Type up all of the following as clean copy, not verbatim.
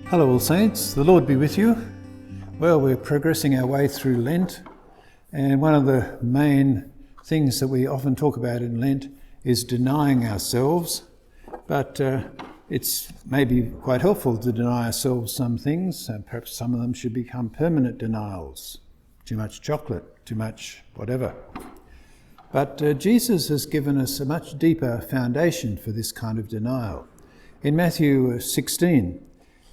Hello all saints, the Lord be with you. Well, we're progressing our way through Lent, and one of the main things that we often talk about in Lent is denying ourselves, but it's maybe quite helpful to deny ourselves some things, and perhaps some of them should become permanent denials. Too much chocolate, too much whatever. But Jesus has given us a much deeper foundation for this kind of denial. In Matthew 16,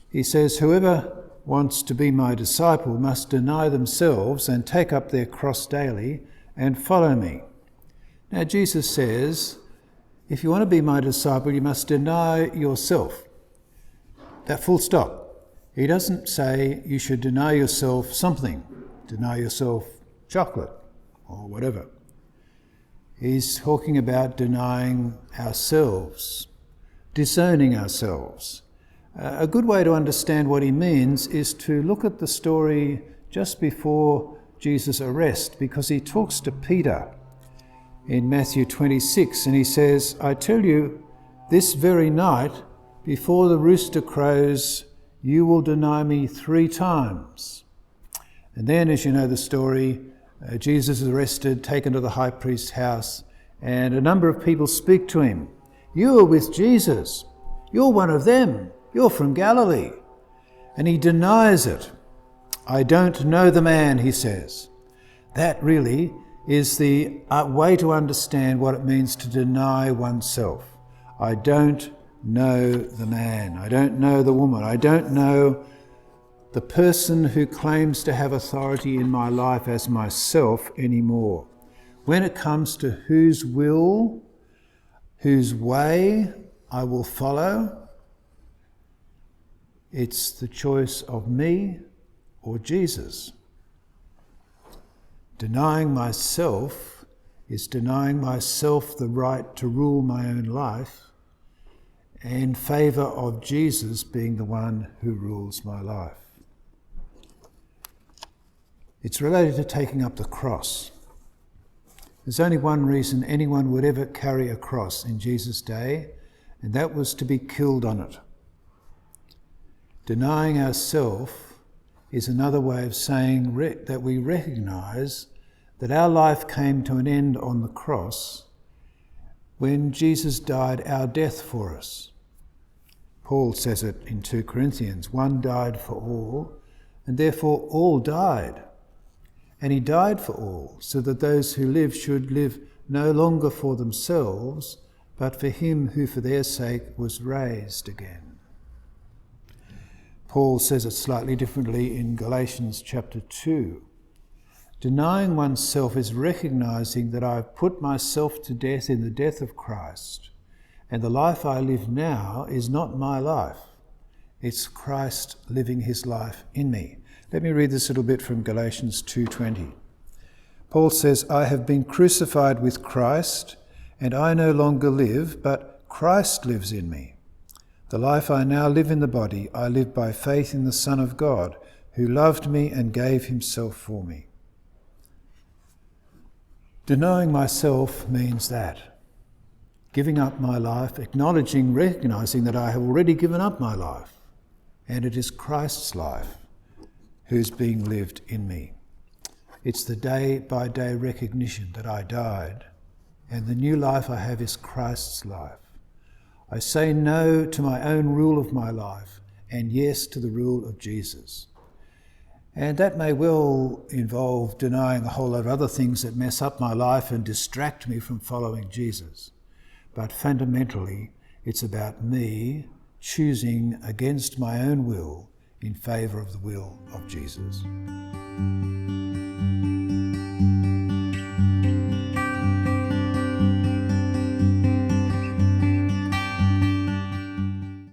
he says, "Whoever wants to be my disciple must deny themselves and take up their cross daily and follow me." Now Jesus says, if you want to be my disciple, you must deny yourself. That full stop. He doesn't say you should deny yourself something, deny yourself chocolate or whatever. He's talking about denying ourselves, disowning ourselves. A good way to understand what he means is to look at the story just before Jesus' arrest, because he talks to Peter in Matthew 26, and he says, "I tell you, this very night, before the rooster crows, you will deny me 3 times. And then, as you know the story, Jesus is arrested, taken to the high priest's house, and a number of people speak to him. "You are with Jesus. You're one of them. You're from Galilee." And he denies it. "I don't know the man," he says. That really is the way to understand what it means to deny oneself. I don't know the man. I don't know the woman. I don't know the person who claims to have authority in my life as myself anymore. When it comes to whose will, whose way I will follow, it's the choice of me or Jesus. Denying myself is denying myself the right to rule my own life in favour of Jesus being the one who rules my life. It's related to taking up the cross. There's only one reason anyone would ever carry a cross in Jesus' day, and that was to be killed on it. Denying ourselves is another way of saying that we recognise that our life came to an end on the cross when Jesus died our death for us. Paul says it in 2 Corinthians, "One died for all, and therefore all died. And he died for all, so that those who live should live no longer for themselves, but for him who for their sake was raised again." Paul says it slightly differently in Galatians chapter 2. Denying oneself is recognising that I've put myself to death in the death of Christ, and the life I live now is not my life. It's Christ living his life in me. Let me read this little bit from Galatians 2:20. Paul says, "I have been crucified with Christ, and I no longer live, but Christ lives in me. The life I now live in the body, I live by faith in the Son of God, who loved me and gave himself for me." Denying myself means that. Giving up my life, acknowledging, recognising that I have already given up my life, and it is Christ's life who's being lived in me. It's the day-by-day recognition that I died, and the new life I have is Christ's life. I say no to my own rule of my life and yes to the rule of Jesus. And that may well involve denying a whole lot of other things that mess up my life and distract me from following Jesus. But fundamentally, it's about me choosing against my own will in favour of the will of Jesus.